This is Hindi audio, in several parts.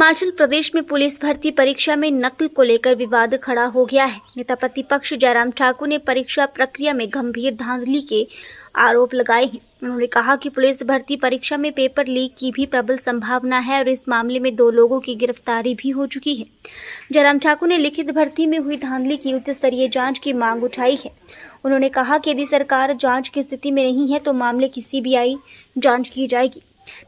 हिमाचल प्रदेश में पुलिस भर्ती परीक्षा में नकल को लेकर विवाद खड़ा हो गया है। नेता प्रतिपक्ष जयराम ठाकुर ने परीक्षा प्रक्रिया में गंभीर धांधली के आरोप लगाए हैं। उन्होंने कहा कि पुलिस भर्ती परीक्षा में पेपर लीक की भी प्रबल संभावना है और इस मामले में 2 लोगों की गिरफ्तारी भी हो चुकी है। जयराम ठाकुर ने लिखित भर्ती में हुई धांधली की उच्च स्तरीय जाँच की मांग उठाई है। उन्होंने कहा कि यदि सरकार जाँच की स्थिति में नहीं है तो मामले की CBI जाँच की जाएगी।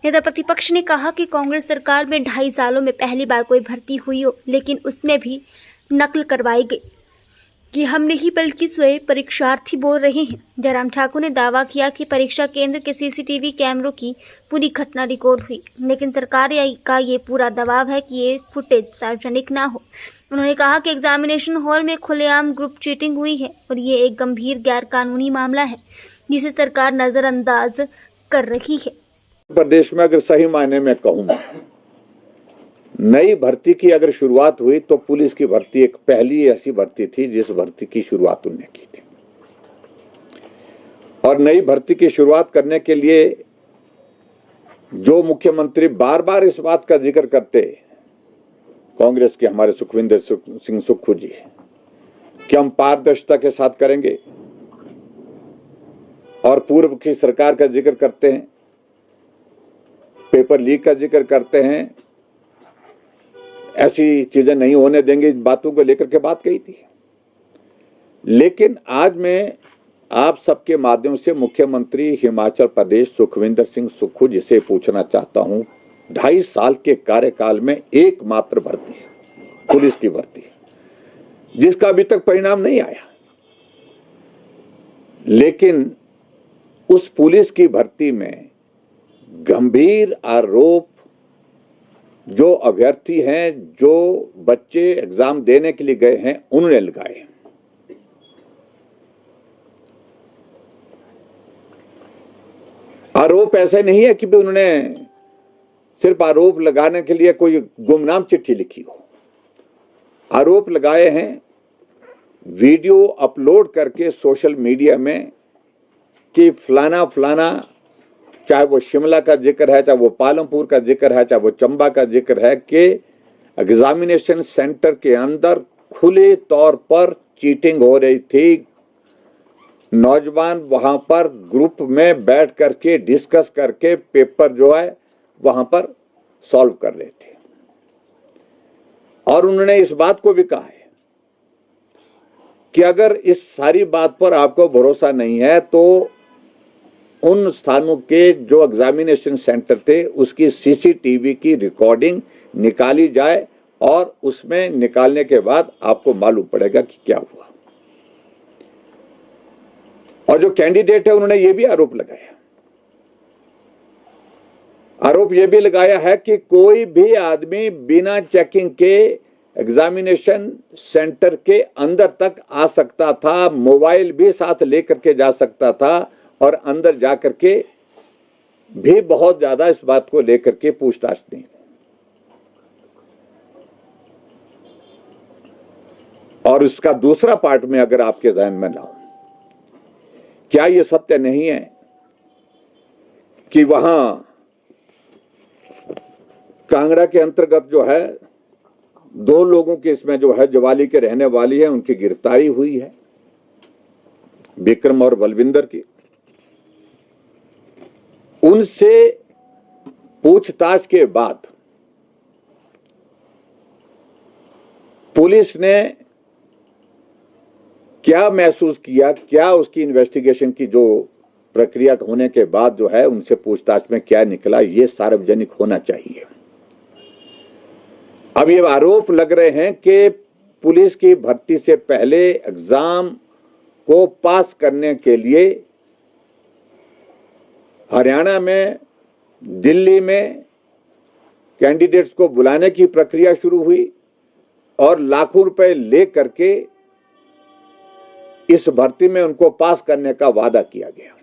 नेता प्रतिपक्ष ने कहा कि कांग्रेस सरकार में 2.5 सालों में पहली बार कोई भर्ती हुई हो, लेकिन उसमें भी नकल करवाई गई कि हम नहीं बल्कि स्वयं परीक्षार्थी बोल रहे हैं। जयराम ठाकुर ने दावा किया कि परीक्षा केंद्र के CCTV कैमरों की पूरी घटना रिकॉर्ड हुई, लेकिन सरकार का ये पूरा दबाव है कि ये फुटेज सार्वजनिक ना हो। उन्होंने कहा कि एग्जामिनेशन हॉल में खुलेआम ग्रुप चीटिंग हुई है और ये एक गंभीर गैर कानूनी मामला है जिसे सरकार नजरअंदाज कर रही है। प्रदेश में अगर सही मायने में कहूँ, नई भर्ती की अगर शुरुआत हुई तो पुलिस की भर्ती एक पहली ऐसी भर्ती थी जिस भर्ती की शुरुआत उन्होंने की थी। और नई भर्ती की शुरुआत करने के लिए जो मुख्यमंत्री बार बार इस बात का जिक्र करते, कांग्रेस के हमारे सुखविंदर सिंह सुक्खू जी, कि हम पारदर्शिता के साथ करेंगे, और पूर्व की सरकार का जिक्र करते हैं, पेपर लीक का जिक्र करते हैं, ऐसी चीजें नहीं होने देंगे, इन बातों को लेकर के बात कही थी। लेकिन आज मैं आप सबके माध्यम से मुख्यमंत्री हिमाचल प्रदेश सुखविंदर सिंह सुक्खू जी से पूछना चाहता हूं, 2.5 साल के कार्यकाल में एकमात्र भर्ती, पुलिस की भर्ती, जिसका अभी तक परिणाम नहीं आया, लेकिन उस पुलिस की भर्ती में गंभीर आरोप जो अभ्यर्थी हैं, जो बच्चे एग्जाम देने के लिए गए हैं, उन्होंने लगाए। आरोप ऐसे नहीं है कि भी उन्होंने सिर्फ आरोप लगाने के लिए कोई गुमनाम चिट्ठी लिखी हो। आरोप लगाए हैं वीडियो अपलोड करके सोशल मीडिया में कि फलाना फलाना, चाहे वो शिमला का जिक्र है, चाहे वो पालमपुर का जिक्र है, चाहे वो चंबा का जिक्र है, कि एग्जामिनेशन सेंटर के अंदर खुले तौर पर चीटिंग हो रही थी। नौजवान वहां पर ग्रुप में बैठ करके डिस्कस करके पेपर जो है वहां पर सॉल्व कर रहे थे। और उन्होंने इस बात को भी कहा है कि अगर इस सारी बात पर आपको भरोसा नहीं है तो उन स्थानों के जो एग्जामिनेशन सेंटर थे उसकी CCTV की रिकॉर्डिंग निकाली जाए और उसमें निकालने के बाद आपको मालूम पड़ेगा कि क्या हुआ। और जो कैंडिडेट है उन्होंने ये भी आरोप लगाया, है कि कोई भी आदमी बिना चेकिंग के एग्जामिनेशन सेंटर के अंदर तक आ सकता था, मोबाइल भी साथ लेकर के जा सकता था, और अंदर जाकर के भी बहुत ज्यादा इस बात को लेकर के पूछताछ नहीं। और इसका दूसरा पार्ट में अगर आपके ध्यान में लाऊं, क्या यह सत्य नहीं है कि वहां कांगड़ा के अंतर्गत जो है 2 लोगों की इसमें जो है ज्वाली के रहने वाली है, उनकी गिरफ्तारी हुई है, विक्रम और बलविंदर की। उनसे पूछताछ के बाद पुलिस ने क्या महसूस किया, क्या उसकी इन्वेस्टिगेशन की जो प्रक्रिया होने के बाद जो है उनसे पूछताछ में क्या निकला, ये सार्वजनिक होना चाहिए। अब ये आरोप लग रहे हैं कि पुलिस की भर्ती से पहले एग्जाम को पास करने के लिए हरियाणा में, दिल्ली में कैंडिडेट्स को बुलाने की प्रक्रिया शुरू हुई और लाखों रुपए ले करके इस भर्ती में उनको पास करने का वादा किया गया।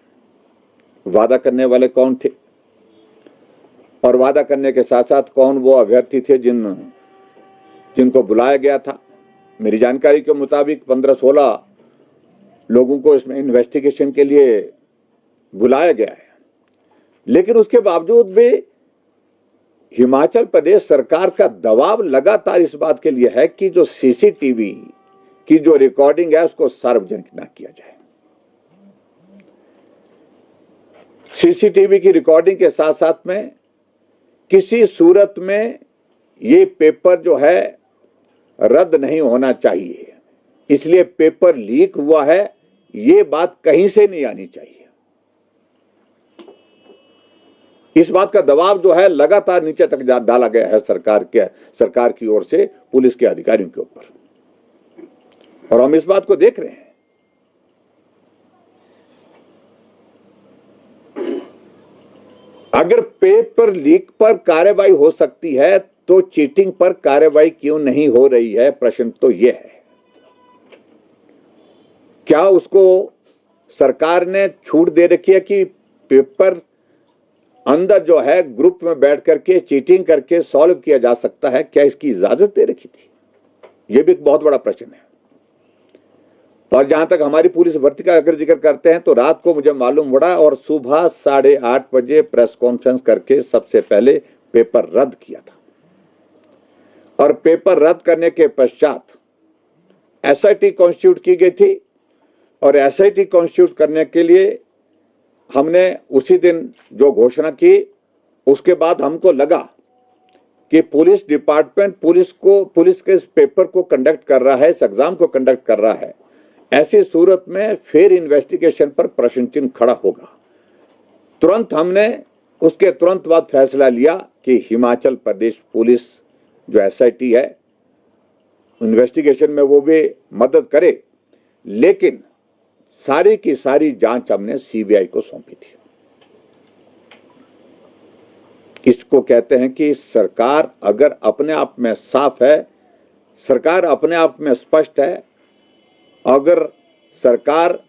वादा करने वाले कौन थे और वादा करने के साथ साथ कौन वो अभ्यर्थी थे जिनको बुलाया गया था? मेरी जानकारी के मुताबिक 15-16 लोगों को इसमें इन्वेस्टिगेशन के लिए बुलाया गया है, लेकिन उसके बावजूद भी हिमाचल प्रदेश सरकार का दबाव लगातार इस बात के लिए है कि जो सीसीटीवी की जो रिकॉर्डिंग है उसको सार्वजनिक ना किया जाए। सीसीटीवी की रिकॉर्डिंग के साथ साथ में किसी सूरत में ये पेपर जो है रद्द नहीं होना चाहिए, इसलिए पेपर लीक हुआ है ये बात कहीं से नहीं आनी चाहिए। इस बात का दबाव जो है लगातार नीचे तक डाला गया है सरकार की ओर से पुलिस के अधिकारियों के ऊपर, और हम इस बात को देख रहे हैं। अगर पेपर लीक पर कार्रवाई हो सकती है तो चीटिंग पर कार्रवाई क्यों नहीं हो रही है? प्रश्न तो यह है। क्या उसको सरकार ने छूट दे रखी है कि पेपर अंदर जो है ग्रुप में बैठ करके चीटिंग करके सॉल्व किया जा सकता है? क्या इसकी इजाजत दे रखी थी? यह भी एक बहुत बड़ा प्रश्न है। और जहां तक हमारी पुलिस भर्ती का अगर जिक्र करते हैं तो रात को मुझे मालूम पड़ा और सुबह 8:30 बजे प्रेस कॉन्फ्रेंस करके सबसे पहले पेपर रद्द किया था, और पेपर रद्द करने के पश्चात एसआईटी कॉन्स्टिट्यूट की गई थी, और एसआईटी कॉन्स्टिट्यूट करने के लिए हमने उसी दिन जो घोषणा की, उसके बाद हमको लगा कि पुलिस डिपार्टमेंट पुलिस के इस पेपर को कंडक्ट कर रहा है, इस एग्जाम को कंडक्ट कर रहा है, ऐसी सूरत में फिर इन्वेस्टिगेशन पर प्रश्न चिन्ह खड़ा होगा। तुरंत हमने उसके तुरंत बाद फैसला लिया कि हिमाचल प्रदेश पुलिस जो एसआईटी है इन्वेस्टिगेशन में वो भी मदद करे, लेकिन सारी की सारी जांच हमने सीबीआई को सौंपी थी। इसको कहते हैं कि सरकार अगर अपने आप में साफ है, सरकार अपने आप में स्पष्ट है, अगर सरकार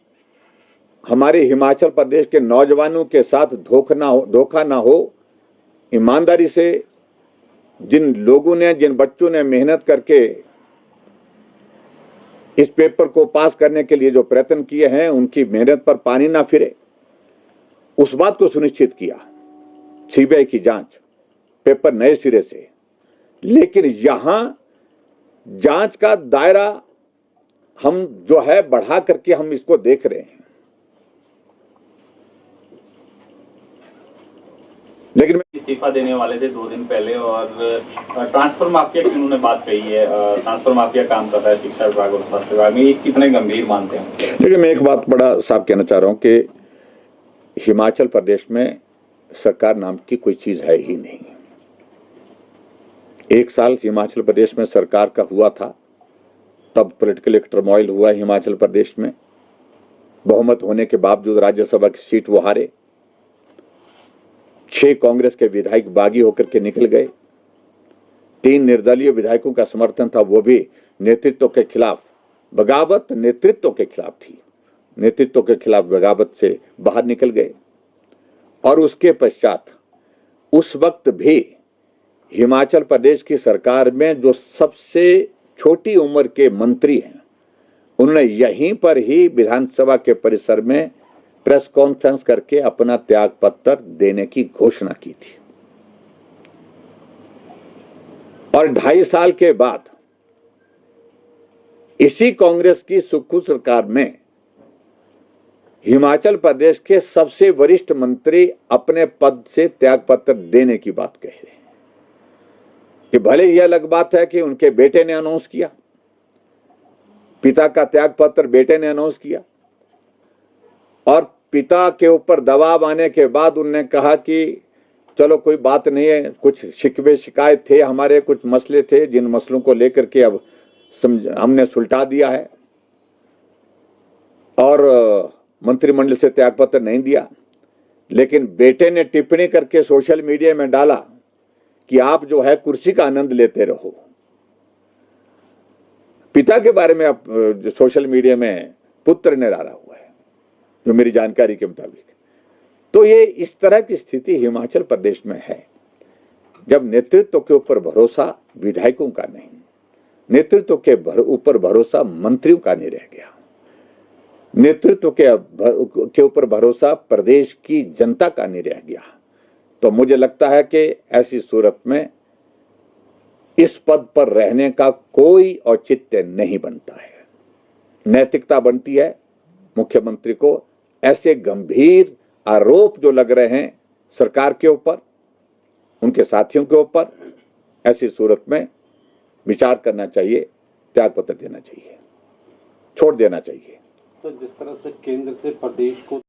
हमारे हिमाचल प्रदेश के नौजवानों के साथ धोखा ना हो, ईमानदारी से जिन बच्चों ने मेहनत करके इस पेपर को पास करने के लिए जो प्रयत्न किए हैं उनकी मेहनत पर पानी ना फिरे, उस बात को सुनिश्चित किया सीबीआई की जांच, पेपर नए सिरे से। लेकिन यहां जांच का दायरा हम जो है बढ़ा करके हम इसको देख रहे हैं। लेकिन इस्तीफा देने वाले थे 2 दिन पहले, और ट्रांसफर माफिया की उन्होंने बात कही है। ट्रांसफर माफिया काम करता है शिक्षा विभाग और स्वास्थ्य विभाग में, ये कितने गंभीर मानते हैं? देखिए, मैं एक बात बड़ा साफ कहना चाह रहा हूं कि हिमाचल प्रदेश में सरकार नाम की कोई चीज है ही नहीं। 1 साल हिमाचल प्रदेश में सरकार का हुआ था, तब पॉलिटिकल टर्मोइल हुआ हिमाचल प्रदेश में। बहुमत होने के बावजूद राज्यसभा की सीट वो हारे। 6 कांग्रेस के विधायक बागी होकर के निकल गए। 3 निर्दलीय विधायकों का समर्थन था, वो भी नेतृत्व के खिलाफ, बगावत नेतृत्व के खिलाफ थी, नेतृत्व के खिलाफ बगावत से बाहर निकल गए। और उसके पश्चात उस वक्त भी हिमाचल प्रदेश की सरकार में जो सबसे छोटी उम्र के मंत्री हैं, उन्होंने यहीं पर ही विधानसभा के परिसर में प्रेस कॉन्फ्रेंस करके अपना त्याग पत्र देने की घोषणा की थी। और 2.5 साल के बाद इसी कांग्रेस की सुक्खू सरकार में हिमाचल प्रदेश के सबसे वरिष्ठ मंत्री अपने पद से त्याग पत्र देने की बात कह रहे हैं। कि भले यह अलग बात है कि उनके बेटे ने अनाउंस किया, पिता का त्याग पत्र बेटे ने अनाउंस किया, और पिता के ऊपर दबाव आने के बाद उन्होंने कहा कि चलो कोई बात नहीं है, कुछ शिकवे शिकायत थे, हमारे कुछ मसले थे जिन मसलों को लेकर के अब हमने सुलटा दिया है, और मंत्रिमंडल से त्यागपत्र नहीं दिया। लेकिन बेटे ने टिप्पणी करके सोशल मीडिया में डाला कि आप जो है कुर्सी का आनंद लेते रहो। पिता के बारे में अब जो सोशल मीडिया में पुत्र ने डाला हुआ है, जो मेरी जानकारी के मुताबिक। तो ये इस तरह की स्थिति हिमाचल प्रदेश में है, जब नेतृत्व के ऊपर भरोसा विधायकों का नहीं, नेतृत्व के ऊपर भरोसा मंत्रियों का नहीं रह गया, नेतृत्व के ऊपर भरोसा प्रदेश की जनता का नहीं रह गया, तो मुझे लगता है कि ऐसी सूरत में इस पद पर रहने का कोई औचित्य नहीं बनता है। नैतिकता बनती है मुख्यमंत्री को ऐसे गंभीर आरोप जो लग रहे हैं सरकार के ऊपर, उनके साथियों के ऊपर, ऐसी सूरत में विचार करना चाहिए, त्यागपत्र देना चाहिए, छोड़ देना चाहिए। तो जिस तरह से केंद्र से प्रदेश को